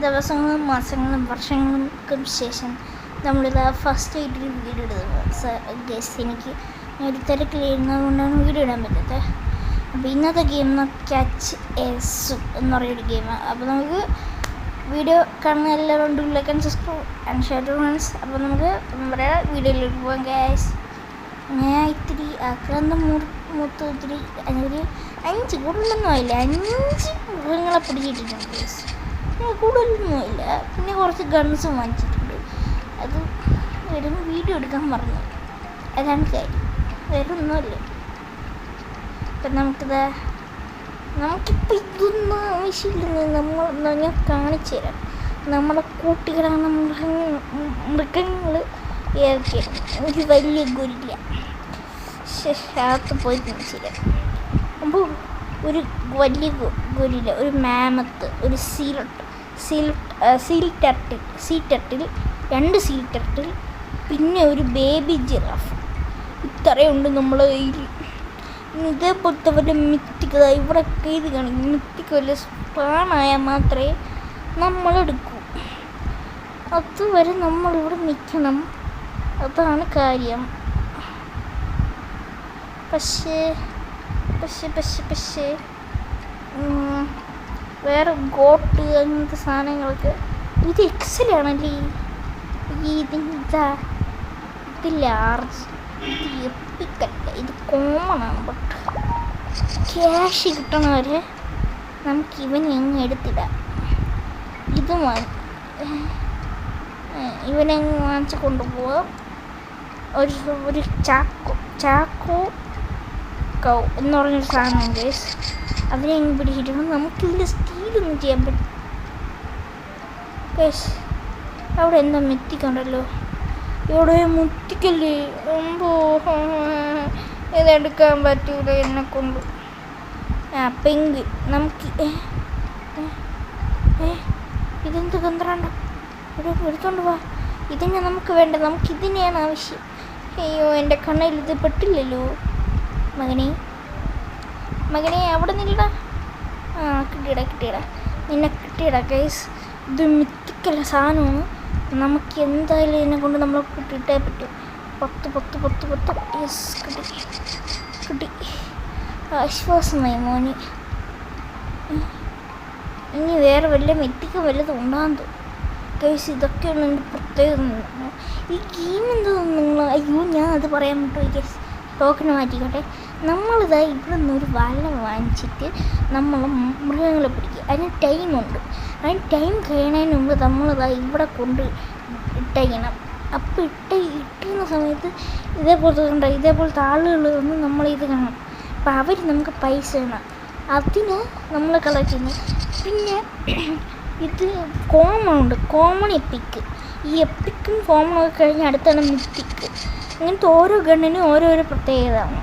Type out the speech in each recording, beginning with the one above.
ദിവസങ്ങളും മാസങ്ങളും വർഷങ്ങൾക്കും ശേഷം നമ്മളിത് ഫസ്റ്റ് ആയിട്ടൊരു വീഡിയോ ഇടുന്നത്. ഗസ് എനിക്ക് ഒരു തിരക്കിലിരുന്നത് കൊണ്ടാണ് വീഡിയോ ഇടാൻ പറ്റാത്തത്. അപ്പോൾ ഇന്നത്തെ ഗെയിം ക്യാച്ച് എസ് എന്ന് പറയുന്നൊരു ഗെയിമാണ്. അപ്പോൾ നമുക്ക് വീഡിയോ കാണുന്ന എല്ലാവരും do like and subscribe and share to friends. അപ്പോൾ നമുക്ക് നമ്മുടെ വീഡിയോയിലേക്ക് പോകാം ഗൈസ്. ഞാൻ ഇത്തിരി ആക്രാന്തം മൂത്ത് ഇത്തിരി ഒരു 5 കൂടുതലൊന്നും ആയില്ല, 5 മൃഗങ്ങളെ പിടിച്ചിട്ടിട്ടുണ്ട് ഗൈസ്. കൂടുതലൊന്നും ആയില്ല. പിന്നെ കുറച്ച് ഗൺസും വാങ്ങിച്ചിട്ടുണ്ട്. അത് വരുന്ന വീഡിയോ എടുക്കാൻ മറന്നു, അതാണ് കാര്യം, വേറെ ഒന്നുമല്ല. അപ്പം നമുക്കിപ്പോൾ ഇതൊന്നും ആവശ്യമില്ലെന്ന് ഞാൻ കാണിച്ചു തരാം. നമ്മളെ കൂട്ടുകാരാണ് മൃഗങ്ങൾ ഏതൊക്കെയാണ്. ഒരു വലിയ ഗൊരില്ല ശാത്ത് പോയി ശരിയാ. അപ്പോൾ ഒരു വലിയ ഗൊരില്ല, ഒരു മാമത്ത്, ഒരു സീ ടർട്ടിൽ, 2 സീ ടർട്ടിൽ, പിന്നെ ഒരു ബേബി ജിറാഫ്. ഇത്രയുണ്ട് നമ്മളെ കയ്യിൽ. ഇതേപോലത്തെ വല്ല മിത്തിക്ക് ഇവിടെയൊക്കെ ഇത് കാണിക്കും. മിത്തിക്ക് വല്ല സ്പാണായാൽ മാത്രമേ നമ്മളെടുക്കൂ. അതുവരെ നമ്മളിവിടെ നിൽക്കണം, അതാണ് കാര്യം. പക്ഷേ വേറെ ഗോട്ട് അങ്ങനത്തെ സാധനങ്ങൾക്ക് ഇത് എക്സലാണല്ലേ. ഇത് ലാർജ്, ഇത് എപ്പിക്കല്ല, ഇത് കോമൺ ആണ്. ബട്ട് ക്യാഷ് കിട്ടണവരെ നമുക്ക് ഇവനെ അങ്ങ് എടുത്തിടാം. ഇത് ഇവനെ അങ്ങ് വാങ്ങിച്ച് കൊണ്ടുപോകാം. ഒരു ചാക്കോ കൗ എന്ന് പറഞ്ഞൊരു സാധനം ഗൈസ്. അതിനെ അങ്ങ് പിടിച്ചിട്ടുണ്ട്. നമുക്കിതിൻ്റെ സ്റ്റീലൊന്നും ചെയ്യാൻ പറ്റും ഗൈസ്. അവിടെ എന്താ മെത്തിക്കണ്ടല്ലോ, ഇവിടെ മുത്തിക്കല്ലേ. ഇതെടുക്കാൻ പറ്റൂല എന്നെ കൊണ്ട്. പെങ്ക് നമുക്ക് ഇതെന്ത് കന്ത്രണ്ട, എടുത്തോണ്ട് പോവാ. ഇതിനെ നമുക്ക് വേണ്ട, നമുക്കിതിനെയാണ് ആവശ്യം. അയ്യോ, എൻ്റെ കണ്ണയിൽ ഇത് പെട്ടില്ലല്ലോ. മകനെ അവിടെ നില്ലടാ. കിട്ടിയടാ നിന്നെ കിട്ടിയടാ ഗൈസ്. ഇത് മിത്തിക്കല്ല സാധനമാണ്. നമുക്ക് എന്തായാലും ഇതിനെ കൊണ്ട് നമ്മളെ കൂട്ടിയിട്ടേ പറ്റും. 10 യെസ്, കിട്ടി. ആശ്വാസമായി മോന്. ഇനി വേറെ വല്ല മെത്തിക്ക വല്ലതും ഉണ്ടാകുന്നു ഗൈസ്. ഇതൊക്കെയാണ് എൻ്റെ പ്രത്യേകത. ഈ ഗെയിം എന്താണെന്ന് നിങ്ങൾ, അയ്യോ ഞാൻ അത് പറയാൻ പറ്റുമോ ഗൈസ്. ടോക്കണ് മാറ്റിക്കോട്ടെ. നമ്മളിതാ ഇവിടെ നിന്നൊരു വല വാങ്ങിച്ചിട്ട് നമ്മൾ മൃഗങ്ങളെ പിടിക്കുക. അതിന് ടൈമുണ്ട്. അതിന് ടൈം കഴിയുന്നതിന് മുമ്പ് നമ്മളിതാ ഇവിടെ കൊണ്ട് ഇട്ടയണം. അപ്പോൾ ഇട്ടുന്ന സമയത്ത് ഇതേപോലത്തെ ആളുകൾ വന്ന് നമ്മളിത് കാണണം. അപ്പോൾ അവർ നമുക്ക് പൈസ വേണം. അതിന് നമ്മൾ കളക്ട് ചെയ്യുന്നത്. പിന്നെ ഇത് കോമൺ എപ്പിക്ക്. ഈ എപ്പിക്കും കോമണൊക്കെ കഴിഞ്ഞ് അടുത്താണ് മിത്തിക്ക്. അങ്ങനത്തെ ഓരോ ഗണ്ണിനും ഓരോരോ പ്രത്യേകതയാണ്.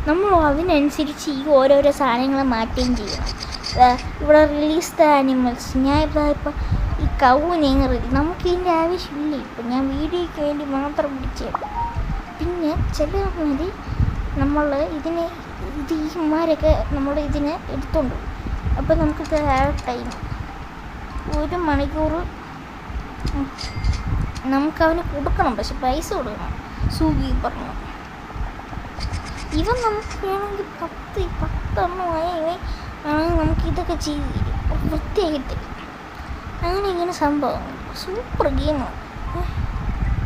നമ്മൾ അതിനനുസരിച്ച് ഈ ഓരോരോ സാധനങ്ങൾ മാറ്റുകയും ചെയ്യണം. ഇവിടെ റിലീസ് ദ ആനിമൽസ്. ഞാൻ ഇപ്പോൾ ഈ കൗവിനെ നമുക്കിതിൻ്റെ ആവശ്യമില്ല. ഇപ്പം ഞാൻ വീഡിയോയ്ക്ക് വേണ്ടി മാത്രം പിടിച്ചത്. പിന്നെ ചിലമാതിരി നമ്മൾ ഈമാരൊക്കെ നമ്മൾ ഇതിനെ എടുത്തോണ്ട് പോകും. അപ്പോൾ നമുക്കിത് ടൈം 1 മണിക്കൂർ നമുക്കവന് കൊടുക്കണം. പക്ഷെ പൈസ കൊടുക്കണം. സൂഗി പറഞ്ഞു ഇവൻ നമുക്ക് വേണമെങ്കിൽ 10 എണ്ണമായി ആണെങ്കിൽ നമുക്കിതൊക്കെ ചെയ്ത് തരും, വൃത്തിയായിട്ട്. അങ്ങനെ ഇങ്ങനെ സംഭവം. സൂപ്പർ ഗെയിമാണ്.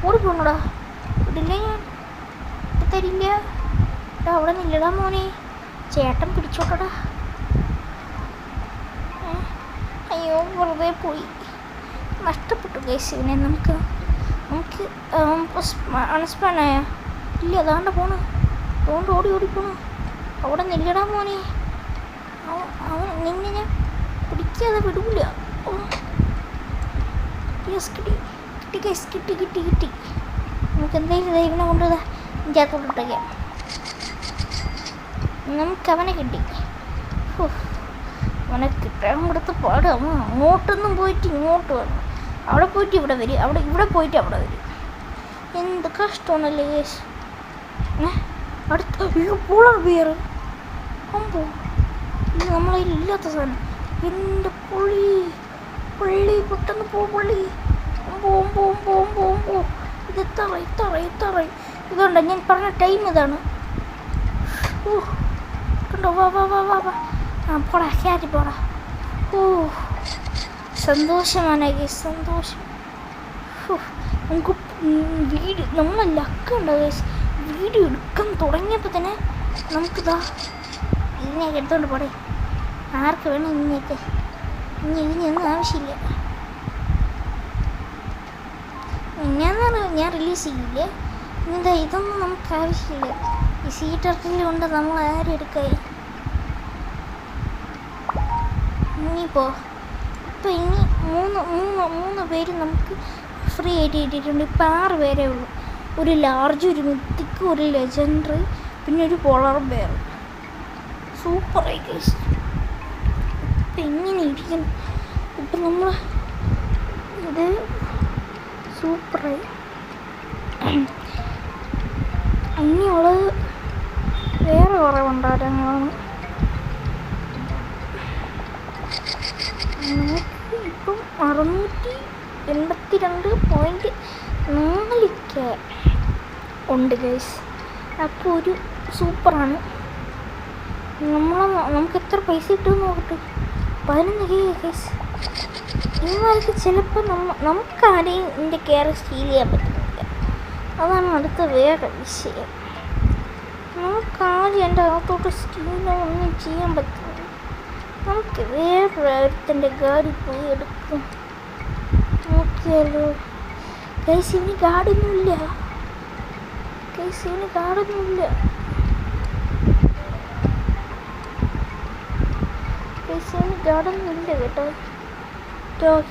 ഓടിപ്പോണോടാ, ഇടില്ല ഞാൻ തരില്ല. അവിടെ നില്ലടാ മോനെ, ചേട്ടൻ പിടിച്ചോട്ടടാ. അയ്യോ വെറുതെ പോയി, നഷ്ടപ്പെട്ടു ഗൈസ്. ഇവനെ നമുക്ക് അൺസ്പാനായ ഇല്ല. അതാണ്ട് പോണു, അതുകൊണ്ട് ഓടിപ്പോണു. അവിടെ നില്ലടാ മോനെ, അവൻ നിന്നെ ഞാൻ പിടിക്കാതെ വിടൂല. യെസ്, കിട്ടി ഗൈസ്, കിട്ടി. നമുക്ക് എന്തെങ്കിലും ധൈര്യം കൊണ്ടുവരാ ജാത്തോട്ടിട്ടേക്കാം. നമുക്കവനെ കിട്ടി. അവനെ കിട്ടാൻ കൊടുത്ത് പാടാം. അങ്ങോട്ടൊന്നും പോയിട്ട് ഇങ്ങോട്ട് വരണം. അവിടെ പോയിട്ട് ഇവിടെ വരും, ഇവിടെ പോയിട്ട് അവിടെ വരും. എന്ത് കഷ്ടമാണല്ലേ ഗൈസ്. അടുത്ത പോളർ ബിയർ. ഇത് നമ്മളതിലില്ലാത്ത സാധനം. എൻ്റെ പുള്ളി ഇപ്പോൾ പെട്ടെന്ന് പുള്ളി പോവും. ഇത് എത്ര ഇതുണ്ട്. ഞാൻ പറഞ്ഞ ടൈം ഇതാണ്. കണ്ടോ? വാ. പോടാ കയറി പോടാ. സന്തോഷമാണ് ഗൈസ്, സന്തോഷം. നമുക്ക് വീഡിയോ നമ്മളെ ലക്കുണ്ടോ ഗൈസ്, വീഡിയോ എടുക്കാൻ തുടങ്ങിയപ്പോൾ തന്നെ നമുക്കിതാ ഇതിനെയൊക്കെ എടുത്തോണ്ട് പോടേ. ആർക്ക് വേണം ഇതിനെയൊക്കെ? ഇതിനൊന്നും ആവശ്യമില്ല. ഞാൻ റിലീസ് ചെയ്യില്ലേ. ഇതൊന്നും നമുക്ക് ആവശ്യമില്ല. ഈ സീറ്റർക്കിൽ കൊണ്ട് നമ്മൾ ആരും എടുക്കായി. ഇനിയിപ്പോൾ ഇനി മൂന്ന് പേര് നമുക്ക് ഫ്രീ ആയിട്ട് കിട്ടിയിട്ടുണ്ട്. ഇപ്പം 6 പേരേ ഉള്ളൂ. ഒരു ലാർജ്, ഒരു മിത്തിക്ക്, ഒരു ലെജൻഡറി, പിന്നെ ഒരു പോളർ ബെയർ. സൂപ്പറായി ഗൈസ്. ഇപ്പം എങ്ങനെ ഇരിക്കും? ഇപ്പം നമ്മൾ ഇത് സൂപ്പറായി. ഇനിയുള്ളത് വേറെ കുറേ ഉണ്ടാരങ്ങളാണ്. ഇപ്പം 682.4K ഉണ്ട് ഗൈസ്. അപ്പോൾ ഒരു സൂപ്പറാണ്. നമുക്ക് എത്ര പൈസ കിട്ടുമെന്ന് നോക്കട്ടെ. 11K guys. ഇവർക്ക് ചിലപ്പോൾ നമുക്കാരെയും ഇതിൻ്റെ കെയർ സ്റ്റീൽ ചെയ്യാൻ പറ്റുന്നില്ല. അതാണ് അടുത്ത വേറെ വിഷയം. നമുക്കാദ്യം എൻ്റെ അകത്തോട്ട് സ്റ്റീലൊന്നും ചെയ്യാൻ പറ്റുന്നില്ല. നമുക്ക് വേറൊരുത്തൻ്റെ ഗാഡി പോയി എടുക്കും. നോക്കിയാലോ ഗൈസ്. ഇവന് ഗാഡൊന്നുമില്ല. കേട്ടോ.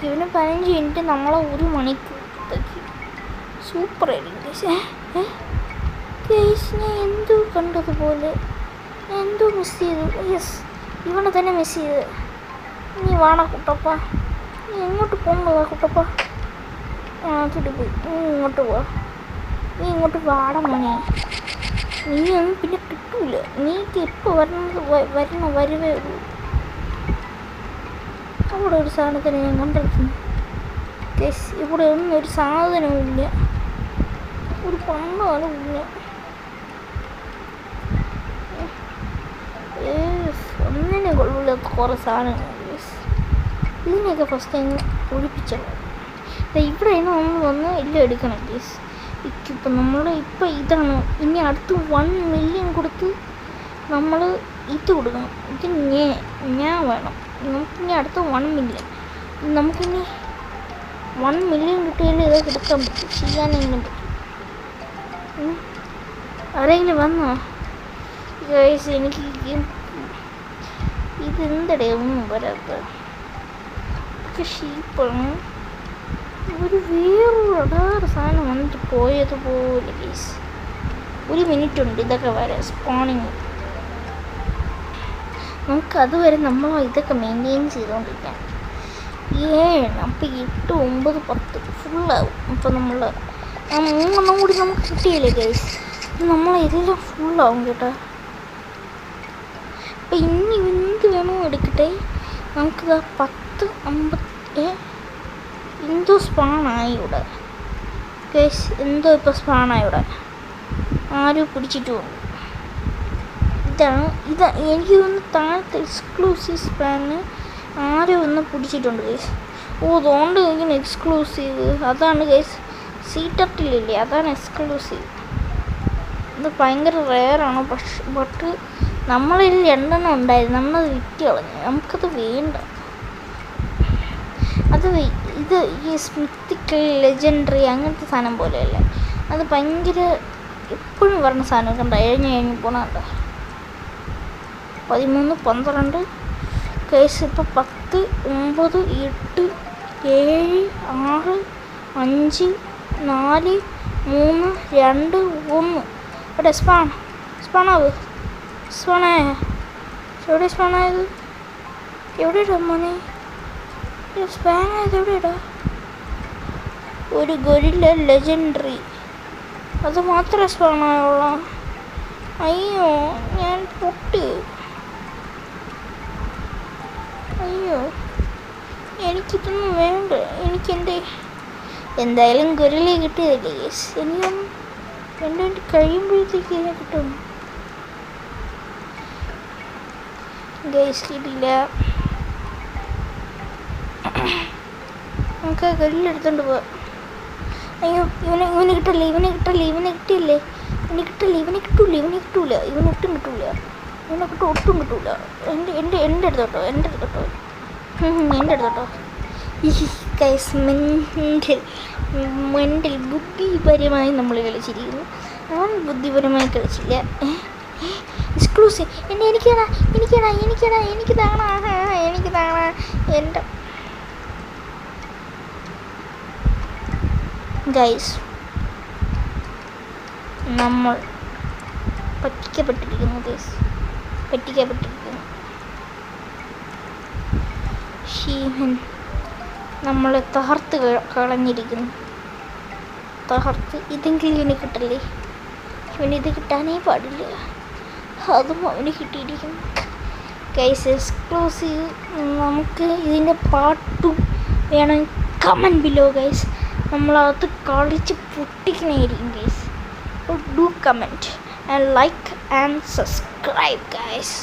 ഇവന് 15 മിനിറ്റ്, നമ്മളെ 1 മണിക്കൂർ. സൂപ്പറായിരിക്കും ഗൈസ്. ഞാൻ എന്തോ കണ്ടതുപോലെ എന്തോ മിസ് ചെയ്തു. യെസ്, ഇവനെ തന്നെ മിസ് ചെയ്ത്. നീ വാണ കുട്ടപ്പ, നീ എങ്ങോട്ട് പോകുന്നതാ കുട്ടപ്പ? അതിട്ട് പോയി. നീ ഇങ്ങോട്ട് വാട മോനെ. നീ ഒന്നും പിന്നെ കിട്ടൂല. നീക്ക് എപ്പോൾ വരവേ ഉള്ളൂ. അവിടെ ഒരു സാധനത്തിന് ഞാൻ കണ്ടിരിക്കുന്നു. ഇവിടെ ഒന്നും ഒരു സാധനവും ഇല്ല, ഒരു പണ്ടാലും ഇല്ല. ഒന്നിനെ കൊള്ളില്ലാത്ത കുറേ സാധനങ്ങൾ. ഇതിനെയൊക്കെ ഫസ്റ്റ് അങ്ങ് ഒഴിപ്പിച്ചല്ലോ. ഇവിടെയാണ് നമ്മൾ വന്ന് എല്ലാം എടുക്കണം ഗേസ്. ഇപ്പം ഇതാണ്. ഇനി അടുത്ത് 1 മില്യൺ കൊടുത്ത് നമ്മൾ ഇത് കൊടുക്കണം. ഇത് ഞാൻ വേണം. നമുക്കിനി അടുത്ത 1 മില്യൺ. നമുക്കിനി 1 മില്യൺ കിട്ടിയാലേ ഇതൊക്കെ എടുക്കാൻ പറ്റും, ചെയ്യാനെങ്കിലും പറ്റും. ആരെങ്കിലും വന്നോ ഗൈസ്? എനിക്ക് ഇതെന്തടേ ഒന്നും വരാത്ത ഷീപ്പാണ്. വേറൊരു സാധനം വന്നിട്ട് പോയതുപോലെ ഗൈസ്. 1 മിനിറ്റ് ഉണ്ട് ഇതൊക്കെ വരാൻ സ്പോണിങ്. നമുക്കതുവരെ നമ്മൾ ഇതൊക്കെ മെയിൻറ്റെയിൻ ചെയ്തുകൊണ്ടിരിക്കാം. 7 അപ്പം 8 9 10 ഫുള്ളാവും. അപ്പം നമ്മൾ 3 കൂടി നമുക്ക് കിട്ടിയില്ലേ ഗൈസ്. നമ്മളെല്ലാം ഫുള്ളാവും കേട്ടോ. അപ്പം ഇനി എന്ത് വേണോ എടുക്കട്ടെ. നമുക്കിത് 10:50 എന്തോ സ്പാണായി ഇവിടെ ഗൈസ്. എന്തോ ഇപ്പോൾ സ്പാണായി ഇവിടെ. ആരും പിടിച്ചിട്ട് പോകും. എനിക്ക് തോന്നുന്നു താഴത്തെ എക്സ്ക്ലൂസീവ് സ്പാന് ആരോ ഒന്ന് പിടിച്ചിട്ടുണ്ട് ഗൈസ്. അതുകൊണ്ട് ഇങ്ങനെ എക്സ്ക്ലൂസീവ് അതാണ് ഗൈസ്. സീറ്റർട്ടിലില്ലേ, അതാണ് എക്സ്ക്ലൂസീവ്. ഇത് ഭയങ്കര റെയറാണ്. ബട്ട് നമ്മളിൽ 2 ഉണ്ടായിരുന്നു. നമ്മളത് വിറ്റ് കളഞ്ഞു. നമുക്കത് വേണ്ട. ഇത് ഈ സ്മിത്തിക്കൽ ലെജൻഡറി അങ്ങനത്തെ സാധനം പോലെയല്ല. അത് ഭയങ്കര എപ്പോഴും പറഞ്ഞ സാധനം കണ്ട കഴിഞ്ഞ് പോണണ്ട. 13 12 കേസ്. ഇപ്പോൾ 10 9 8 7 6 5 4 3 2 1. ഇവിടെ സ്പാണാവ് എവിടെ സ്പാണായത്? എവിടെയിടാ മോനെ സ്പാനായത്? എവിടെയിടാ? ഒരു ഗൊരില്ല ലെജൻഡറി അത് മാത്രമേ സ്പാണായുള്ളൂ. അയ്യോ ഞാൻ പൊട്ട്. അയ്യോ എനിക്കിതൊന്നും വേണ്ട. എനിക്കെൻ്റെ എന്തായാലും ഗൊരില്ല കിട്ടിയതല്ലേ ഗൈസ്. എനിക്കൊന്നും എൻ്റെ വേണ്ടി കഴിയുമ്പോഴത്തേക്ക് ഇതിനെ കിട്ടും ഗൈസ്. കിട്ടിയില്ല. നമുക്ക് ഗൊരില്ല എടുത്തോണ്ട് പോവാം. അയ്യോ ഇവനെ കിട്ടല്ലേ, ഇവനെ കിട്ടില്ലേ, ഇവനെ കിട്ടൂല, ഇവന് ഒട്ടും കിട്ടൂല. എൻ്റെ എടുത്തോട്ടോ. ഗൈസ് മെൻ്റൽ ബുദ്ധിപരമായി നമ്മൾ കളിച്ചിരിക്കുന്നു. ഞാൻ ബുദ്ധിപരമായി കളിച്ചില്ല. എക്സ്ക്ലൂസീവ് എനിക്ക് താണ എൻ്റെ ഗൈസ്. നമ്മൾ പറ്റിക്കപ്പെട്ടിരിക്കുന്നു ഗൈസ്, പറ്റിക്കപ്പെട്ടിരിക്കുന്നു. ശീവൻ നമ്മളെ തകർത്ത് കളഞ്ഞിരിക്കുന്നു. ഇതെങ്കിലും ഇവന് കിട്ടല്ലേ. ഇവനിത് കിട്ടാനേ പാടില്ല. അതും അവന് കിട്ടിയിരിക്കുന്നു ഗൈസ്. എക്സ്ക്ലൂസീവ്. നമുക്ക് ഇതിൻ്റെ പാർട്ട് 2 വേണം. Comment below guys. നമ്മളത് കളിച്ച് പൊട്ടിക്കണായിരിക്കും guys. Do comment and like and subscribe guys.